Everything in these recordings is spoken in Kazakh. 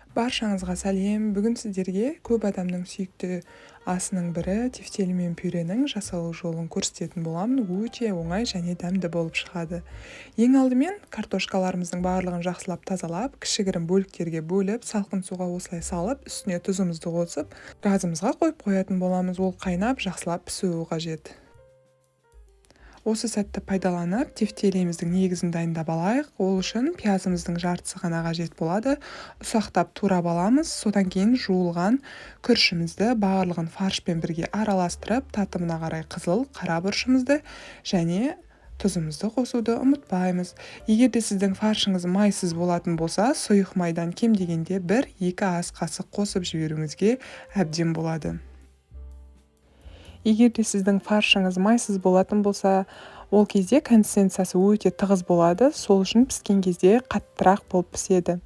Баршаңызға сәлем. Бүгін сіздерге көп адамның сүйікті асының бірі тефтели мен пюренің жасалу жолын көрсететін боламын. Өте оңай және дәмді болып шығады. Ең алдымен картошкаларымыздың барлығын жақсылап тазалап, кішігірім бөліктерге бөліп, салқын суға осылай салып, үстіне тұзымызды қосып, газымызға қойып қоятын боламыз. Ол қайнап, жақсылап пісуі қажет. Осы сәтті пайдаланып, тефтелиіміздің негізін дайындап алайық. Ол үшін пиязымыздың жартысы ғана қажет болады. Ұсақтап турап аламыз. Содан кейін жуылған күрішімізді барлығын фаршпен бірге араластырып, татымына қарай қызыл, қара бұрышымызды және тұзымызды қосуды ұмытпаймыз. Егер де сіздің фаршыңыз майсыз болатын болса, сұйық майдан кем дегенде 1-2 ас қасық қосып жіберуіңізге әбден болады. Егер де сіздің фаршыңыз майсыз болатын болса, ол кезде консистенциясы өте тығыз болады, сол үшін піскен кезде қаттырақ болып піседі.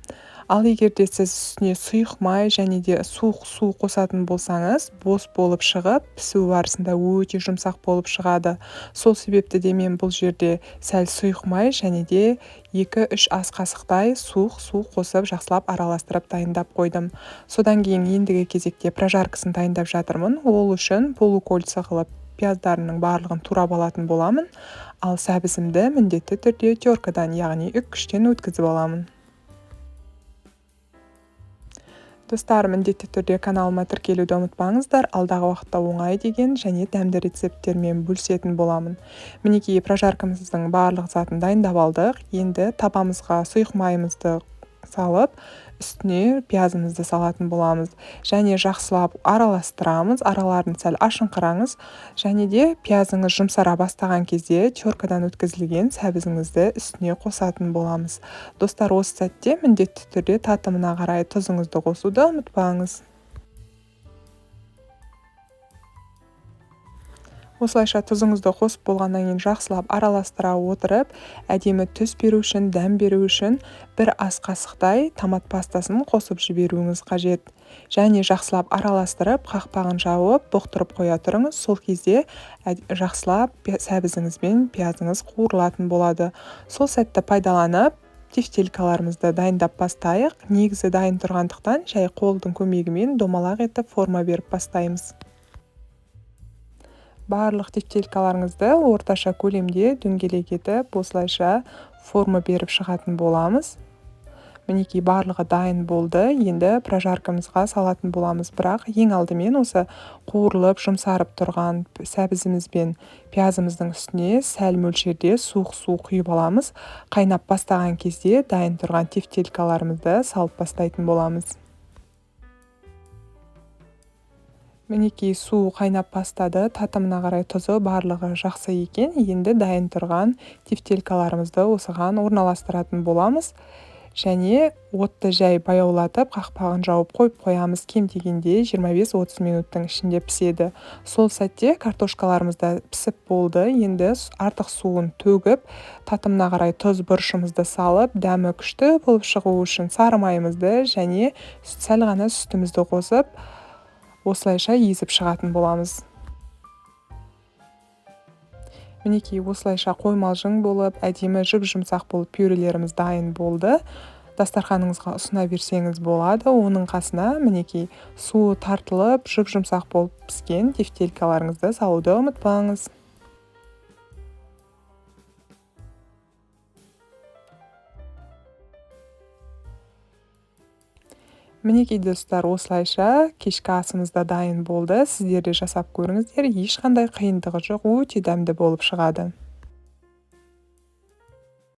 Ал егер де сіз үстіне сұйық май және де суық су қосатын болсаңыз, бос болып шығып, пісу барысында өте жұмсақ болып шығады. Сол себепті де мен бұл жерде сәл сұйық май және де 2-3 ас қасықтай суық су қосып жақсылап араластырып дайындап қойдым. Содан кейін ендігі кезекте прожаркасын дайындап жатырмын. Ол үшін полукольца қылып пияздарының барлығын турап алатын боламын. Ал сәбізімді міндетті түрде теркадан, яғни үккіштен өткізіп аламын. Достар, міндетті түрде каналыма тіркелуді ұмытпаңыздар. Алдағы уақытта оңай деген және дәмді рецепттермен бөлісетін боламын. Мінекей прожаркамыздың барлық затын дайындап алдық. Енді табамызға сұйық майымызды салып, үстіне пиязымызды салатын боламыз. Және жақсылап араластырамыз. Араларын сәл ашыңқыраңыз. Және де пиязыңыз жұмсара бастаған кезде теркадан өткізілген сәбізіңізді үстіне қосатын боламыз. Достар, осы сәтте міндетті түрде татымына қарай тұзыңызды қосуды ұмытпаңыз. Осылайша тұзыңызды қосып болғаннан кейін жақсылап араластыра отырып, әдемі түс беру үшін, дәм беру үшін 1 ас қасықтай томат пастасын қосып жіберуіңіз қажет. Және жақсылап араластырып, қақпағын жауып, бұқтырып қоя тұрыңыз. Сол кезде жақсылап сәбізіңіз бен пиязыңыз қуырылатын болады. Сол сәтті пайдаланып, тефтелькаларымызды дайындап бастайық. Негізі дайын тұрғандықтан, жай қолдың көмегімен домалақ етіп форма беріп бастаймыз. Барлық тефтелькаларыңызды орташа көлемде дөңгелек етіп, осылайша форма беріп шығатын боламыз. Мінекей барлығы дайын болды. Енді прожаркамызға салатын боламыз. Бірақ ең алдымен осы қуырылып, жұмсарып тұрған сәбізіміз бен пиязымыздың үстіне сәл мөлшерде суық су құйып аламыз. Қайнап бастаған кезде дайын тұрған тефтелькаларымызды салып бастайтын боламыз. Мінекей су қайнап бастады, татымына қарай тұзы барлығы жақсы екен. Енді дайын тұрған тефтелькаларымызды осыған орналастыратын боламыз. Және отты жай баяулатып, қақпағын жауып қойып қоямыз. Кем дегенде 25-30 минуттың ішінде піседі. Сол сәтте картошкаларымызда пісіп болды. Енді артық суын төгіп, татымына қарай тұз бұрышымызды салып, дәмі күшті болып шығу үшін сары майымызды және сәл ғана сүтімізді қосып, осылайша езіп шығатын боламыз. Мінекей осылайша қоймалжың болып, әдемі жұп-жұмсақ болып пюрелеріміз дайын болды. Дастарханыңызға ұсына берсеңіз болады. Оның қасына мінекей суы тартылып, жұп-жұмсақ болып піскен тефтелькаларыңызды салуды ұмытпаңыз. Мінекей достар, осылайша кешкі асымыз да дайын болды. Сіздер де жасап көріңіздер. Ешқандай қиындығы жоқ, өте дәмді болып шығады.